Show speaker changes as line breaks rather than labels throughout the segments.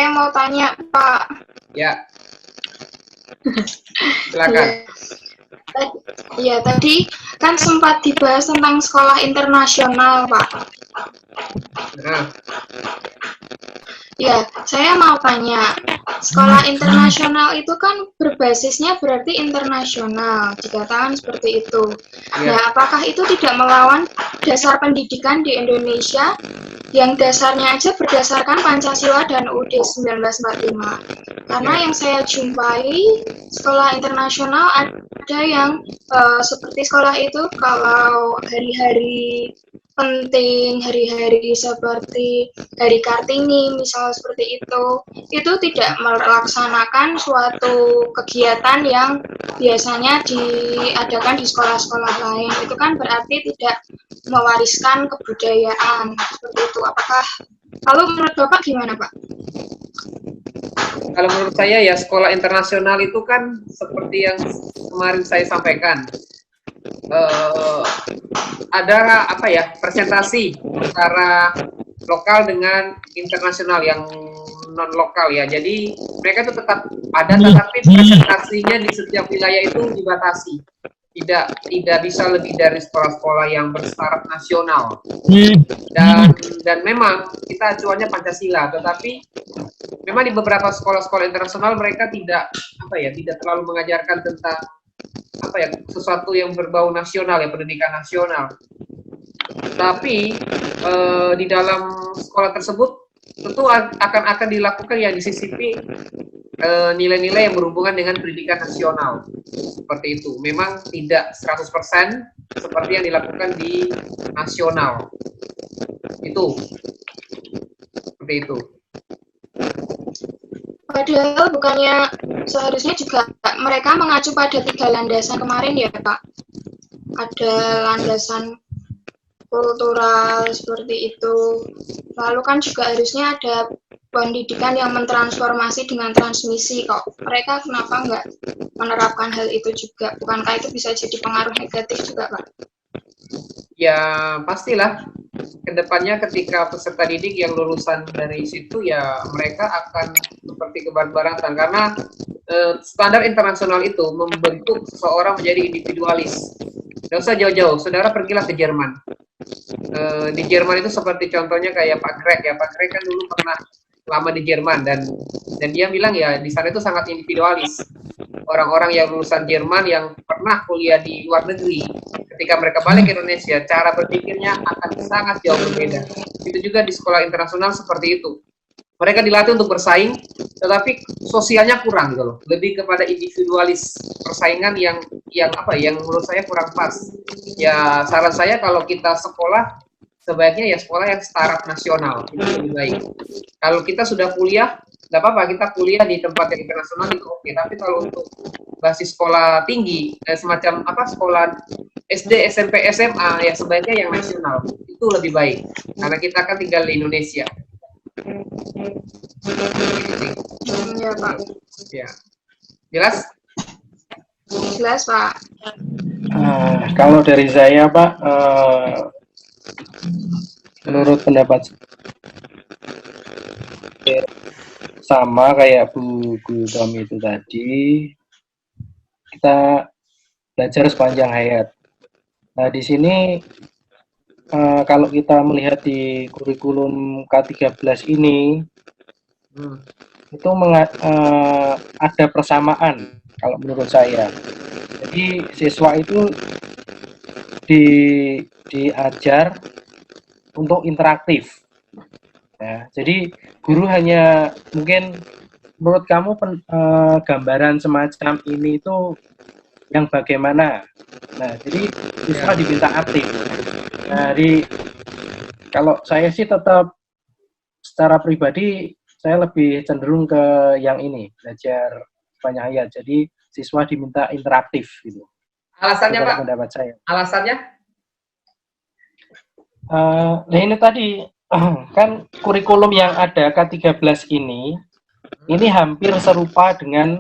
saya mau tanya, Pak.
Ya, silakan.
Ya, tadi kan sempat dibahas tentang sekolah internasional, Pak.
Nah,
Ya, saya mau tanya, sekolah internasional itu kan berbasisnya berarti internasional, dikatakan seperti itu.
ya.
Nah, apakah itu tidak melawan dasar pendidikan di Indonesia yang dasarnya aja berdasarkan Pancasila dan UUD 1945? Karena yang saya jumpai, sekolah internasional ada yang seperti sekolah itu kalau hari-hari penting, hari-hari seperti Hari Kartini, misal seperti itu tidak melaksanakan suatu kegiatan yang biasanya diadakan di sekolah-sekolah lain. Itu kan berarti tidak mewariskan kebudayaan, seperti itu. Apakah, kalau menurut Bapak gimana, Pak?
Kalau menurut saya ya sekolah internasional itu kan seperti yang kemarin saya sampaikan. Ada apa ya, presentasi antara lokal dengan internasional yang non lokal ya. Jadi mereka itu tetap ada, tetapi presentasinya di setiap wilayah itu dibatasi. Tidak bisa lebih dari sekolah-sekolah yang bertaraf nasional. Dan memang kita acuannya Pancasila, tetapi memang di beberapa sekolah-sekolah internasional mereka tidak terlalu mengajarkan tentang sesuatu yang berbau nasional ya, pendidikan nasional. Tapi di dalam sekolah tersebut tentu akan dilakukan yang disisipi nilai-nilai yang berhubungan dengan pendidikan nasional. Seperti itu. Memang tidak 100% seperti yang dilakukan di nasional. Itu. Seperti itu.
Padahal bukannya seharusnya juga mereka mengacu pada 3 landasan kemarin ya, Pak? Ada landasan kultural seperti itu. Lalu kan juga harusnya ada pendidikan yang mentransformasi dengan transmisi kok. Mereka kenapa nggak menerapkan hal itu juga? Bukankah itu bisa jadi pengaruh negatif juga, Pak?
Ya, pastilah. Kedepannya ketika peserta didik yang lulusan dari situ ya mereka akan seperti kebarbaratan karena standar internasional itu membentuk seseorang menjadi individualis. Tidak usah jauh-jauh, saudara pergilah ke Jerman. Di Jerman itu seperti contohnya kayak Pak Greg ya. Pak Greg kan dulu pernah lama di Jerman dan dia bilang ya di sana itu sangat individualis. Orang-orang yang lulusan Jerman yang pernah kuliah di luar negeri, ketika mereka balik ke Indonesia, cara berpikirnya akan sangat jauh berbeda. Itu juga di sekolah internasional seperti itu. Mereka dilatih untuk bersaing, tetapi sosialnya kurang gitu loh. Lebih kepada individualis, persaingan yang menurut saya kurang pas. Ya saran saya kalau kita sekolah, sebaiknya ya sekolah yang startup nasional, itu lebih baik. Kalau kita sudah kuliah, nggak apa-apa kita kuliah di tempat yang internasional itu oke. Tapi kalau untuk basis sekolah tinggi, semacam sekolah SD, SMP, SMA, ya sebaiknya yang nasional. Itu lebih baik, karena kita kan tinggal di Indonesia.
Ya, Pak.
Ya. Jelas?
Jelas, Pak.
Kalau dari saya, Pak, menurut pendapat sama kayak Bu Tommy itu tadi, kita belajar sepanjang hayat. Nah, di sini kalau kita melihat di kurikulum K13 ini, itu ada persamaan kalau menurut saya. Jadi siswa itu diajar untuk interaktif. Ya, jadi guru hanya mungkin menurut kamu gambaran semacam ini itu yang bagaimana? Nah, jadi siswa diminta aktif. Nah, kalau saya sih tetap secara pribadi saya lebih cenderung ke yang ini, belajar sepanjang hayat. Jadi siswa diminta interaktif gitu.
Alasannya, Pak?
Pendapat saya.
Alasannya?
Nah ini tadi kan kurikulum yang ada K13 ini hampir serupa dengan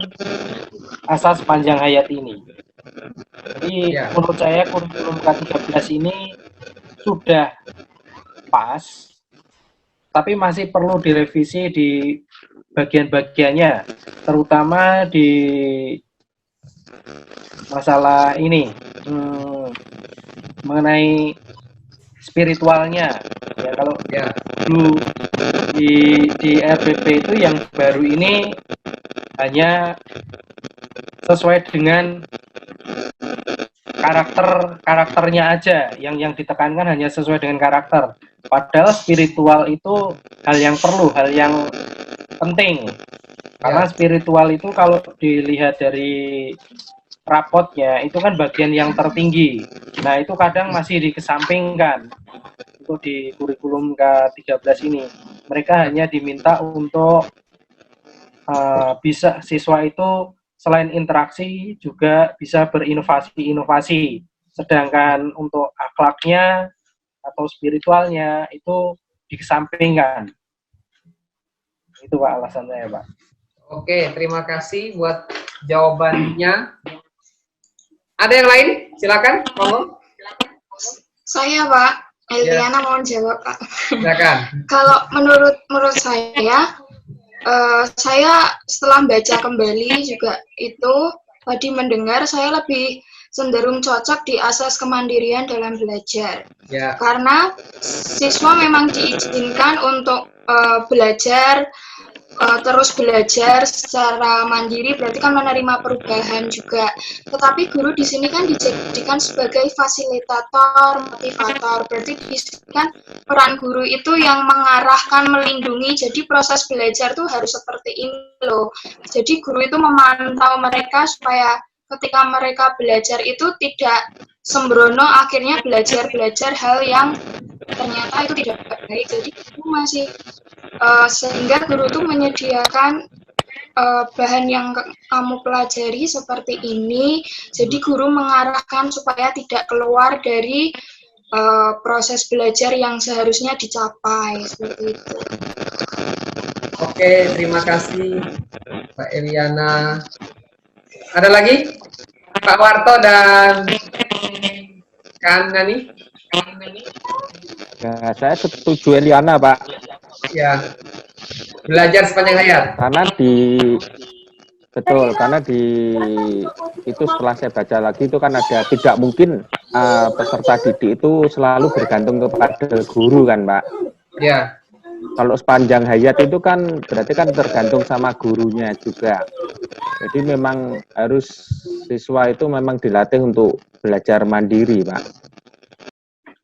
asas sepanjang hayat ini. Jadi menurut saya kurikulum K13 ini sudah pas, tapi masih perlu direvisi di bagian-bagiannya, terutama di masalah ini mengenai spiritualnya. Ya kalau dulu di RPP itu yang baru ini hanya sesuai dengan karakternya aja, yang ditekankan hanya sesuai dengan karakter. Padahal spiritual itu hal yang perlu, hal yang penting. Karena spiritual itu kalau dilihat dari rapotnya itu kan bagian yang tertinggi. Nah, itu kadang masih dikesampingkan untuk di kurikulum K13 ini. Mereka hanya diminta untuk bisa siswa itu selain interaksi juga bisa berinovasi-inovasi. Sedangkan untuk akhlaknya atau spiritualnya itu dikesampingkan. Itu Pak alasannya ya Pak.
Oke, terima kasih buat jawabannya. Ada yang lain? Silakan, monggo.
Saya Pak, Eliana mohon jawab Pak.
Silakan.
Kalau menurut saya setelah baca kembali juga itu tadi mendengar, saya lebih cenderung cocok di asas kemandirian dalam belajar. Karena siswa memang diizinkan untuk belajar, terus belajar secara mandiri, berarti kan menerima perubahan juga. Tetapi guru di sini kan dijadikan sebagai fasilitator, motivator. Berarti di sini kan peran guru itu yang mengarahkan, melindungi. Jadi proses belajar tuh harus seperti ini loh. Jadi guru itu memantau mereka supaya ketika mereka belajar itu tidak sembrono, akhirnya belajar hal yang ternyata itu tidak baik. Jadi itu masih sehingga guru itu menyediakan bahan yang kamu pelajari seperti ini. Jadi guru mengarahkan supaya tidak keluar dari proses belajar yang seharusnya dicapai seperti itu.
Oke, terima kasih Mbak Eliana. Ada lagi? Pak Warto dan Kang Nani?
Ya, saya setuju Eliana, Pak.
Ya, belajar sepanjang hayat.
Karena karena itu setelah saya baca lagi itu kan ada, tidak mungkin peserta didik itu selalu bergantung kepada guru kan, Pak.
Ya.
Kalau sepanjang hayat itu kan berarti kan tergantung sama gurunya juga. Jadi memang harus siswa itu memang dilatih untuk belajar mandiri, Pak.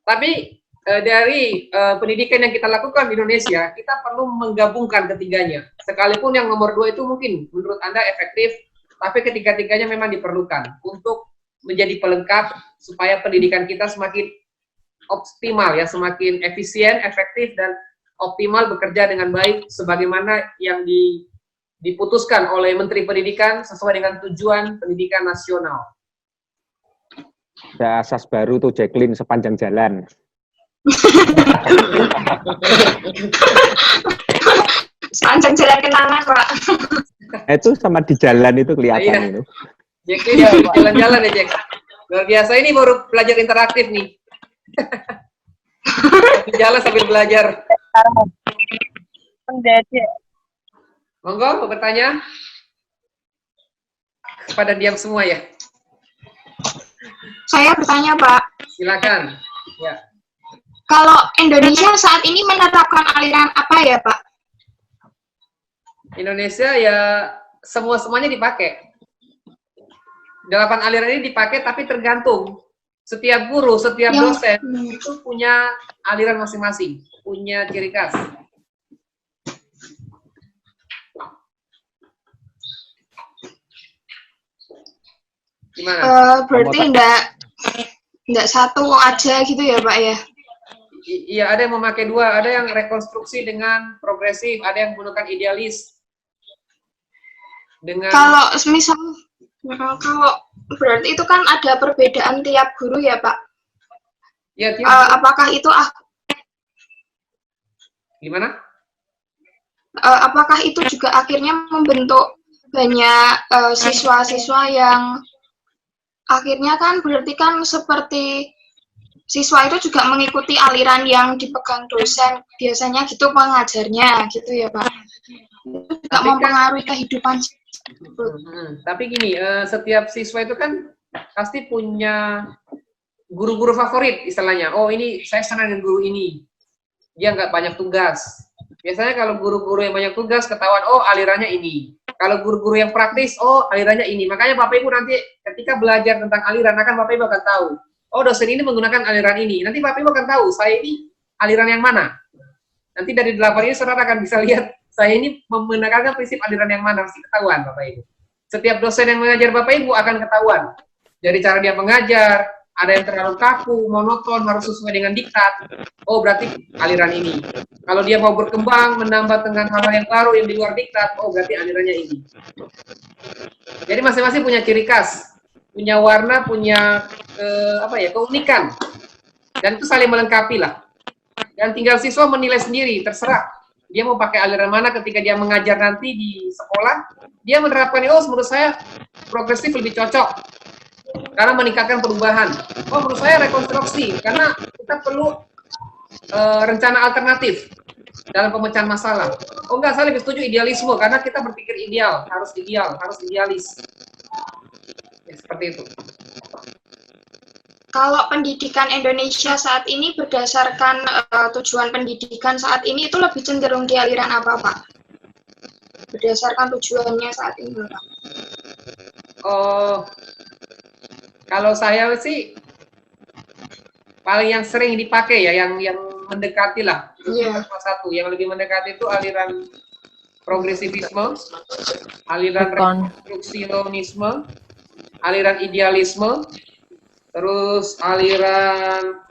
Tapi dari pendidikan yang kita lakukan di Indonesia, kita perlu menggabungkan ketiganya. Sekalipun yang nomor 2 itu mungkin menurut Anda efektif, tapi ketiga-tiganya memang diperlukan untuk menjadi pelengkap supaya pendidikan kita semakin optimal ya, semakin efisien, efektif, dan optimal bekerja dengan baik sebagaimana yang diputuskan oleh Menteri Pendidikan sesuai dengan tujuan pendidikan nasional.
Ada asas baru tuh, Jacqueline, sepanjang jalan.
Sepanjang jalan kenangan, Pak.
Itu sama di jalan itu kelihatan itu.
Jacqueline ya, jalan-jalan ya, Jack. Luar biasa, ini baru belajar interaktif nih. Jalan sambil belajar. Monggo, mau bertanya? Pada diam semua ya.
Saya bertanya, Pak.
Silakan. Ya.
Kalau Indonesia saat ini menerapkan aliran apa ya, Pak?
Indonesia ya semuanya dipakai. 8 aliran ini dipakai, tapi tergantung. Setiap guru, setiap dosen itu punya aliran masing-masing, punya ciri khas. Gimana?
Berarti enggak satu aja gitu ya, Pak ya?
Iya, ada yang memakai 2, ada yang rekonstruksi dengan progresif, ada yang menggunakan idealis. Dengan
kalau berarti itu kan ada perbedaan tiap guru ya, Pak?
Ya,
apakah itu
gimana?
Apakah itu juga akhirnya membentuk banyak siswa-siswa yang akhirnya kan berarti kan seperti siswa itu juga mengikuti aliran yang dipegang dosen, biasanya gitu pengajarnya gitu ya Pak. Itu juga
Tapi kan-
mempengaruhi kehidupan.
Tapi gini, setiap siswa itu kan pasti punya guru-guru favorit istilahnya. Oh ini saya senang dengan guru ini, dia nggak banyak tugas. Biasanya kalau guru-guru yang banyak tugas ketahuan, oh alirannya ini. Kalau guru-guru yang praktis, oh alirannya ini. Makanya Bapak Ibu nanti ketika belajar tentang aliran, akan Bapak Ibu akan tahu, oh dosen ini menggunakan aliran ini. Nanti Bapak Ibu akan tahu, saya ini aliran yang mana. Nanti dari 8 ini saudara akan bisa lihat, saya ini menggunakan prinsip aliran yang mana, pasti ketahuan Bapak Ibu. Setiap dosen yang mengajar Bapak Ibu akan ketahuan. Dari cara dia mengajar, ada yang terlalu kaku, monoton, harus sesuai dengan diktat. Oh, berarti aliran ini. Kalau dia mau berkembang, menambah dengan hal-hal yang baru yang di luar diktat, oh berarti alirannya ini. Jadi masing-masing punya ciri khas, punya warna, punya keunikan. Dan itu saling melengkapi lah. Dan tinggal siswa menilai sendiri, terserah. Dia mau pakai aliran mana ketika dia mengajar nanti di sekolah, dia menerapkan, oh menurut saya progresif lebih cocok. Karena meningkatkan perubahan. Oh, menurut saya rekonstruksi, karena kita perlu rencana alternatif dalam pemecahan masalah. Oh enggak, saya lebih setuju idealisme, karena kita berpikir ideal, harus idealis. Ya, seperti itu.
Kalau pendidikan Indonesia saat ini berdasarkan tujuan pendidikan saat ini itu lebih cenderung di aliran apa Pak? Berdasarkan tujuannya saat ini Pak?
Oh, kalau saya sih paling yang sering dipakai ya, yang mendekati lah.
Iya.
Satu, yang lebih mendekati itu aliran progresivisme, aliran rekonstruksionisme, aliran idealisme, terus aliran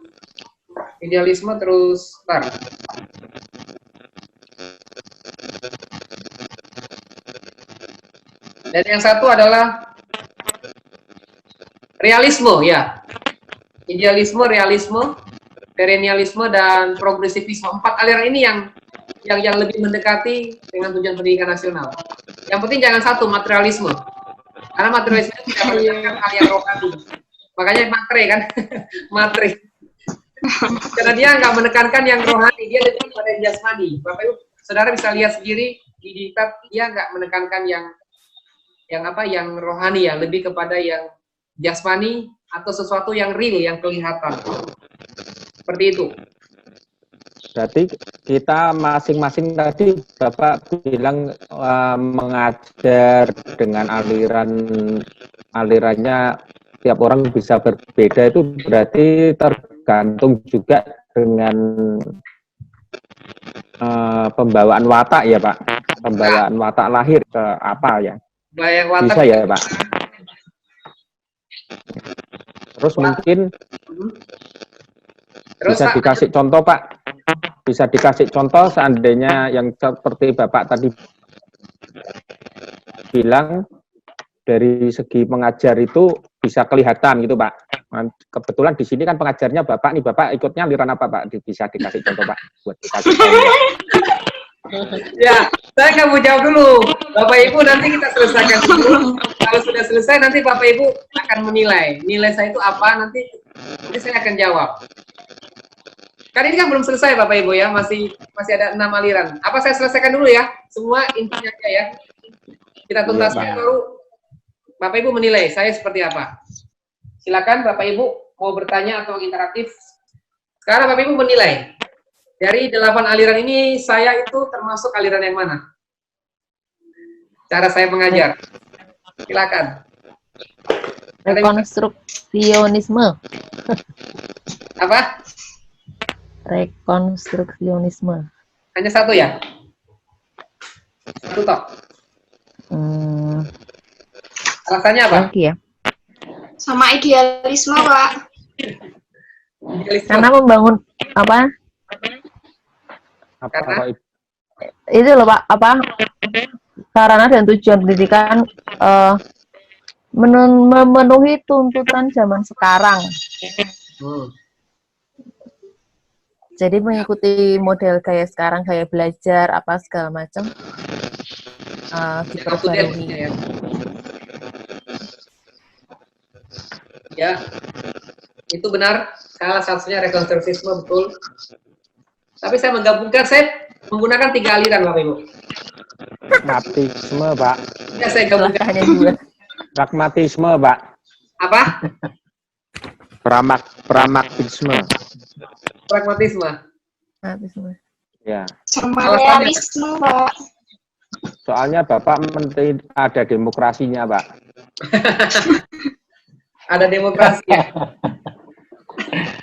idealisme, terus dan yang satu adalah realisme, ya. Idealisme, realisme, perennialisme, dan progresivisme. 4 aliran ini yang lebih mendekati dengan tujuan pendidikan nasional. Yang penting jangan satu, materialisme. Karena materialisme itu tidak menekankan hal yang rohani. Makanya matre kan, matre. Karena dia nggak menekankan yang rohani, dia lebih pada yang jasmani. Bapak Ibu, saudara bisa lihat sendiri di diktat, dia nggak menekankan yang rohani ya, lebih kepada yang jasmani atau sesuatu yang real, yang kelihatan. Seperti itu.
Berarti kita masing-masing tadi Bapak bilang mengajar dengan alirannya tiap orang bisa berbeda, itu berarti tergantung juga dengan pembawaan watak ya Pak, pembawaan watak lahir ke apa ya? Bisa ya Pak. Terus mungkin bisa dikasih contoh Pak, bisa dikasih contoh seandainya yang seperti Bapak tadi bilang dari segi pengajar itu bisa kelihatan gitu Pak. Kebetulan di sini kan pengajarnya Bapak nih, Bapak ikutnya aliran apa Pak? Bisa dikasih contoh Pak buat dikasih contoh.
Ya, saya nggak mau jawab dulu. Bapak Ibu nanti kita selesaikan dulu. Kalau sudah selesai nanti Bapak Ibu akan menilai. Nilai saya itu apa nanti saya akan jawab. Kan ini kan belum selesai Bapak Ibu ya, masih ada 6 aliran. Apa saya selesaikan dulu ya? Semua intinya aja ya. Kita tuntaskan baru Bapak Ibu menilai saya seperti apa. Silakan Bapak Ibu mau bertanya atau interaktif. Sekarang Bapak Ibu menilai. Dari 8 aliran ini, saya itu termasuk aliran yang mana? Cara saya mengajar. Silakan.
Rekonstruksionisme.
Apa?
Rekonstruksionisme.
Hanya satu ya? Satu toh? Alasannya apa?
Lagi ya.
Sama idealisme Pak.
Idealisme.
Karena membangun apa?
Karena
Itu loh Pak, apa? Sarana dan tujuan pendidikan memenuhi tuntutan zaman sekarang. Jadi mengikuti model gaya sekarang, gaya belajar, apa segala macam diperbarui.
Ya, itu benar. Salah satunya rekonstruksisme, betul. Tapi saya menggabungkan, saya menggunakan 3 aliran, Bapak Ibu.
Pragmatisme, Pak.
Ya, saya gabungkan.
Celakanya dua.
Pragmatisme, Pak.
Apa?
Pragmatisme.
Pragmatisme.
Nanti semua.
Ya.
Sama
Alasannya?
realisme, Pak.
Soalnya Bapak menteri ada demokrasinya, Pak.
Ada demokrasi ya.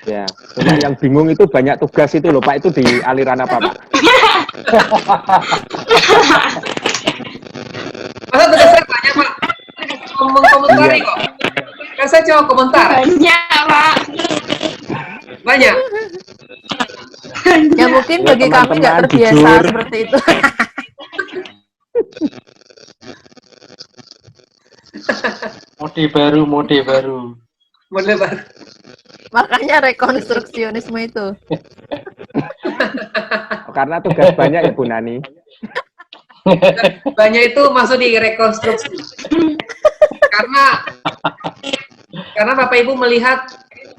Ya. Cuma yang bingung itu banyak tugas itu loh, Pak. Itu di aliran apa, Pak?
Masa tugas saya banyak, Pak? Mengkomentari kok. Kan saya cuma komentar.
Banyak, Pak.
Banyak.
Ya mungkin
Ya,
bagi kami nggak
teman-teman,
terbiasa
jujur.
seperti itu.
Mode baru.
Model baru.
Makanya rekonstruksionisme itu.
Karena tugas banyak ya, Bu Nani.
Banyak itu masuk di rekonstruksi. Karena Bapak Ibu melihat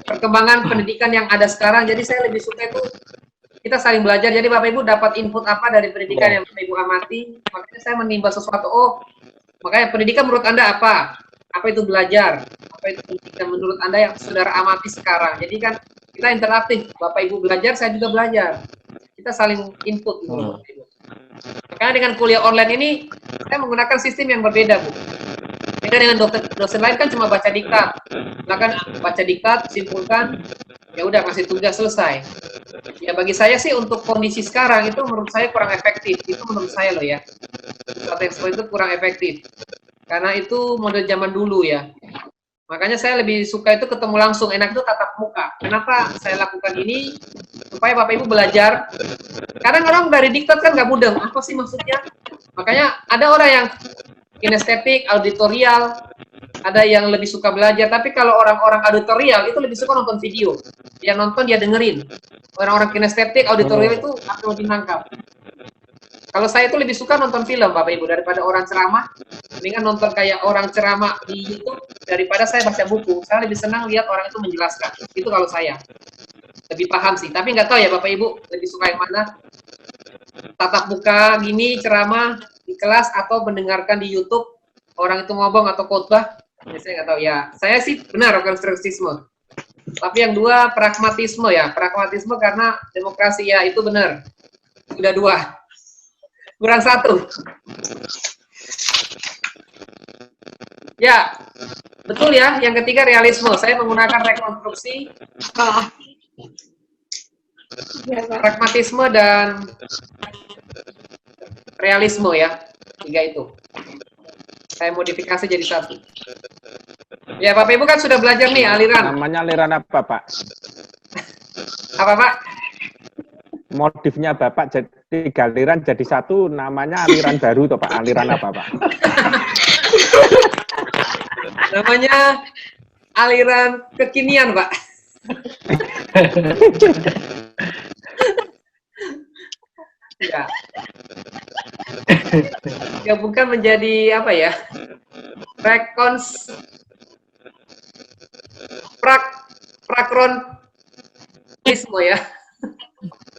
perkembangan pendidikan yang ada sekarang, jadi saya lebih suka itu kita saling belajar. Jadi Bapak Ibu dapat input apa dari pendidikan yang Bapak Ibu amati, makanya saya menimba sesuatu. Oh, makanya pendidikan menurut Anda apa? Apa itu belajar? Apa itu pendidikan menurut Anda yang saudara amati sekarang? Jadi kan kita interaktif. Bapak Ibu belajar, saya juga belajar. Kita saling input gitu, Bapak Ibu. Makanya dengan kuliah online ini saya menggunakan sistem yang berbeda, Bu. Beda dengan dosen lain kan cuma baca diktat. Silakan baca diktat, simpulkan, ya udah kasih tugas selesai. Ya bagi saya sih untuk kondisi sekarang itu menurut saya kurang efektif. Itu menurut saya loh ya. Sesuatu yang seperti itu kurang efektif. Karena itu model zaman dulu ya. Makanya saya lebih suka itu ketemu langsung, enak itu tatap muka. Kenapa saya lakukan ini? Supaya Bapak Ibu belajar. Kadang orang dari diktat kan nggak mudeng, apa sih maksudnya? Makanya ada orang yang kinestetik, auditorial, ada yang lebih suka belajar. Tapi kalau orang-orang auditorial itu lebih suka nonton video. Yang nonton dia dengerin. Orang-orang kinestetik, auditorial itu akan lebih nangkap. Kalau saya itu lebih suka nonton film, Bapak Ibu, daripada orang ceramah. Mendingan nonton kayak orang ceramah di YouTube daripada saya baca buku. Saya lebih senang lihat orang itu menjelaskan. Itu kalau saya. Lebih paham sih. Tapi nggak tahu ya Bapak Ibu, lebih suka yang mana? Tatap muka, gini, ceramah di kelas, atau mendengarkan di YouTube, orang itu ngomong atau khotbah. Ya, saya nggak tahu ya. Saya sih benar rekonstruksisme. Tapi yang dua, pragmatisme ya. Pragmatisme karena demokrasi ya, itu benar. Sudah 2. Kurang 1. Ya, betul ya. Yang ketiga realisme. Saya menggunakan rekonstruksi, pragmatisme dan realisme ya. 3 itu. Saya modifikasi jadi 1. Ya, Bapak Ibu kan sudah belajar nih aliran.
Namanya aliran apa, Pak?
Apa, Pak?
Modifnya Bapak jadi 3 aliran jadi 1, namanya aliran baru toh, Pak? Aliran apa, Pak?
Namanya aliran kekinian, Pak. Ya. Ya bukan menjadi apa ya? Prakronisme ya.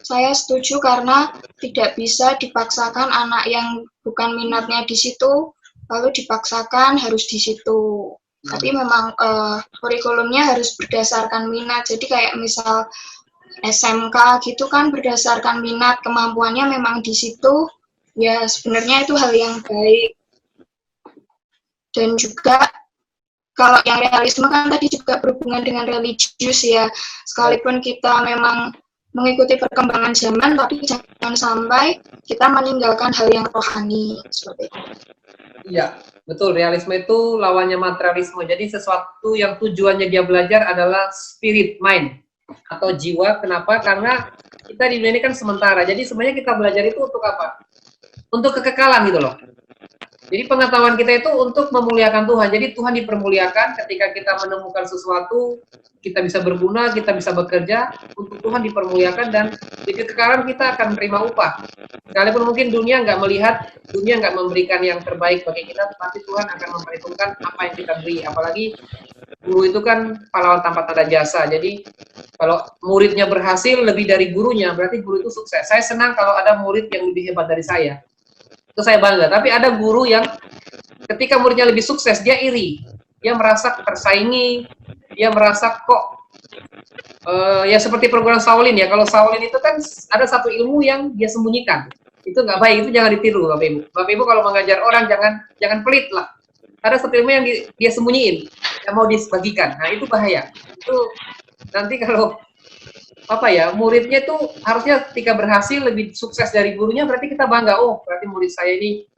Saya setuju karena tidak bisa dipaksakan anak yang bukan minatnya di situ, lalu dipaksakan harus di situ. Tapi memang kurikulumnya harus berdasarkan minat. Jadi kayak misal SMK gitu kan berdasarkan minat, kemampuannya memang di situ. Ya sebenarnya itu hal yang baik. Dan juga kalau yang realisme kan tadi juga berhubungan dengan religius ya. Sekalipun kita memang mengikuti perkembangan zaman, tapi jangan sampai kita meninggalkan hal yang rohani seperti itu.
Iya, betul. Realisme itu lawannya materialisme. Jadi sesuatu yang tujuannya dia belajar adalah spirit, mind, atau jiwa. Kenapa? Karena kita di dunia ini kan sementara. Jadi sebenarnya kita belajar itu untuk apa? Untuk kekekalan gitu loh. Jadi pengetahuan kita itu untuk memuliakan Tuhan. Jadi Tuhan dipermuliakan ketika kita menemukan sesuatu, kita bisa berguna, kita bisa bekerja, untuk Tuhan dipermuliakan, dan di kekekalan kita akan menerima upah. Sekalipun mungkin dunia nggak melihat, dunia nggak memberikan yang terbaik bagi kita, tetapi Tuhan akan memperhitungkan apa yang kita beri. Apalagi guru itu kan pahlawan tanpa tanda jasa. Jadi Kalau muridnya berhasil lebih dari gurunya, berarti guru itu sukses. Saya senang kalau ada murid yang lebih hebat dari saya. Itu saya bangga. Tapi ada guru yang ketika muridnya lebih sukses, dia iri. Dia merasa tersaingi, dia merasa kok, ya seperti program Shaolin ya. Kalau Shaolin itu kan ada satu ilmu yang dia sembunyikan. Itu nggak baik, itu jangan ditiru Bapak Ibu. Bapak Ibu kalau mengajar orang jangan pelit lah. Ada satu ilmu yang dia sembunyiin, yang mau dibagikan. Nah itu bahaya. Itu nanti kalau apa ya, muridnya tuh harusnya ketika berhasil lebih sukses dari gurunya, berarti kita bangga, oh berarti murid saya ini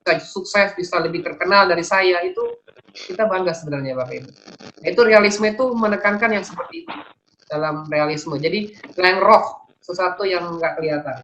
bisa sukses, bisa lebih terkenal dari saya. Itu kita bangga sebenarnya Bapak Ibu. Nah, itu realisme itu menekankan yang seperti itu dalam realisme. Jadi yang roh, sesuatu yang nggak kelihatan.